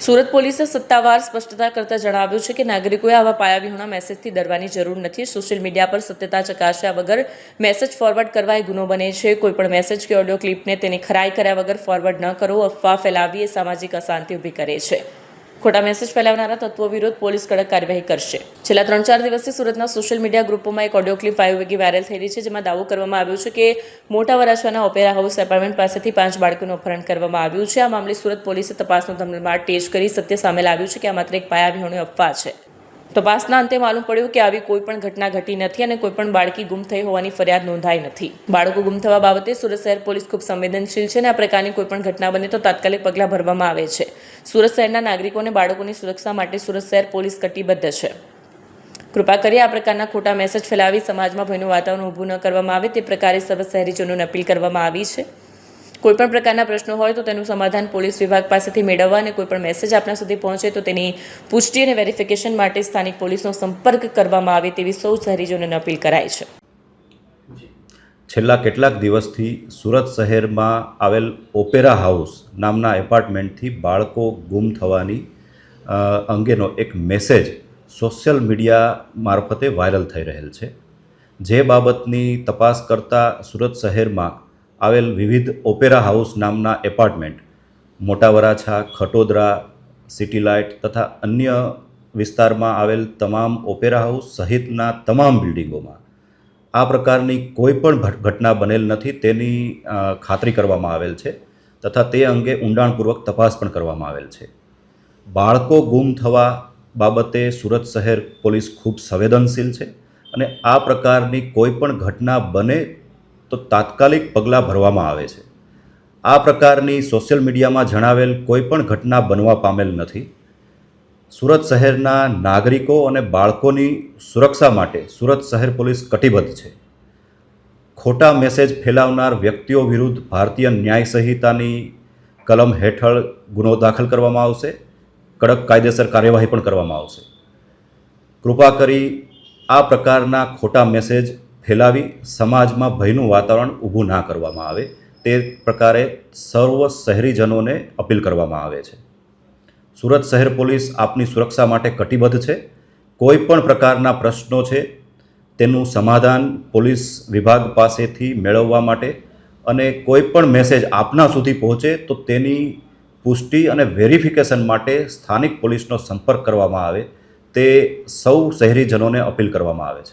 સુરત પોલીસે સત્તાવાર સ્પષ્ટતા કરતા જણાવ્યું છે કે નાગરિકોએ આવા પાયાવિહોણા મેસેજથી ડરવાની જરૂર નથી. સોશિયલ મીડિયા પર સત્યતા ચકાસ્યા વગર મેસેજ ફોરવર્ડ કરવા એ ગુનો બને છે. કોઈપણ મેસેજ કે ઓડિયો ક્લિપને તેની ખરાઈ કર્યા વગર ફોરવર્ડ ન કરો. અફવા ફેલાવવી એ સામાજિક અશાંતિ ઊભી કરે છે. ખોટા મેસેજ ફેલાવનારા તત્વો વિરુદ્ધ પોલીસ કડક કાર્યવાહી કરશે. છેલ્લા 3-4 દિવસથી સુરતના સોશિયલ મીડિયા ગ્રુપોમાં એક ઓડિયો ક્લિપ વાયુવેગી વાયરલ થઈ રહી છે, જેમાં દાવો કરવામાં આવ્યો છે કે મોટા વરાછાના ઓપેરા હાઉસ એપાર્ટમેન્ટ પાસેથી 5 બાળકોનું અપહરણ કરવામાં આવ્યું છે. આ મામલે સુરત પોલીસે તપાસનો ધમધમાટ તેજ કરી સત્ય સામે લાવ્યું છે કે આ માત્ર એક પાયાવિહોણી અફવા છે. તપાસના અંતે માલુમ પડ્યું કે આવી કોઈ પણ ઘટના ઘટી નથી અને કોઈ પણ બાળકી ગુમ થઈ હોવાની ફરિયાદ નોંધાઈ નથી. બાળકો ગુમ થવા બાબતે સુરત શહેર પોલીસ ખૂબ સંવેદનશીલ છે અને આ પ્રકારની કોઈ પણ ઘટના બને તો તાત્કાલિક પગલાં ભરવામાં આવે છે. સુરત શહેરના નાગરિકો અને બાળકોની સુરક્ષા માટે સુરત શહેર પોલીસ કટિબદ્ધ છે. કૃપા કરી આ પ્રકારના ખોટા મેસેજ ફેલાવી સમાજમાં ભયનું વાતાવરણ ઊભું ન કરવામાં આવે તે પ્રકારે સર્વ શહેરીજનોને અપીલ કરવામાં આવી છે. કોઈપણ પ્રકારના પ્રશ્નો હોય તો તેનું સમાધાન પોલીસ વિભાગ પાસેથી મેળવવા અને કોઈપણ મેસેજ આપના સુધી પહોંચે તો તેની પુષ્ટિ અને વેરિફિકેશન માટે સ્થાનિક પોલીસનો સંપર્ક કરવામાં આવે તેવી સૌ શહેરીજનોને અપીલ કરાઈ છે. છેલ્લા કેટલાક દિવસથી સુરત શહેરમાં આવેલ ઓપેરા હાઉસ નામના એપાર્ટમેન્ટથી બાળકો ગુમ થવાની અંગેનો એક મેસેજ સોશિયલ મીડિયા મારફતે વાયરલ થઈ રહેલ છે. જે બાબતની તપાસ કરતાં સુરત શહેરમાં આવેલ વિવિધ ઓપેરા હાઉસ નામના એપાર્ટમેન્ટ મોટા વરાછા, ખટોદરા, સિટી લાઇટ તથા અન્ય વિસ્તારમાં આવેલ તમામ ઓપેરા હાઉસ સહિતના તમામ બિલ્ડિંગોમાં આ પ્રકારની કોઈ પણ ઘટના બનેલ નથી તેની ખાતરી કરવામાં આવેલ છે તથા તે અંગે ઊંડાણપૂર્વક તપાસ પણ કરવામાં આવેલ છે. બાળકો ગુમ થવા બાબતે સુરત શહેર પોલીસ ખૂબ સંવેદનશીલ છે અને આ પ્રકારની કોઈ પણ ઘટના બને તો તાત્કાલિક પગલાં ભરવામાં આવે છે. આ પ્રકારની સોશિયલ મીડિયામાં જણાવેલ કોઈ પણ ઘટના બનવા પામેલ નથી. સુરત શહેરના નાગરિકો અને બાળકોની સુરક્ષા માટે સુરત શહેર પોલીસ કટિબદ્ધ છે. ખોટા મેસેજ ફેલાવનાર વ્યક્તિઓ વિરુદ્ધ ભારતીય ન્યાય સંહિતાની કલમ હેઠળ ગુનો દાખલ કરવામાં આવશે. કડક કાયદેસર કાર્યવાહી પણ કરવામાં આવશે. કૃપા કરી આ પ્રકારના ખોટા મેસેજ ફેલાવી સમાજમાં ભયનું વાતાવરણ ઊભું ના કરવામાં આવે તે પ્રકારે સર્વ શહેરીજનોને અપીલ કરવામાં આવે છે. સુરત શહેર પોલીસ આપની સુરક્ષા માટે કટિબદ્ધ છે. કોઈ પણ પ્રકારના પ્રશ્નો છે તેનું સમાધાન પોલીસ વિભાગ પાસેથી મેળવવા માટે અને કોઈ પણ મેસેજ આપના સુધી પહોંચે તો તેની પુષ્ટિ અને વેરિફિકેશન માટે સ્થાનિક પોલીસનો સંપર્ક કરવામાં આવે તે સૌ શહેરીજનોને અપીલ કરવામાં આવે છે.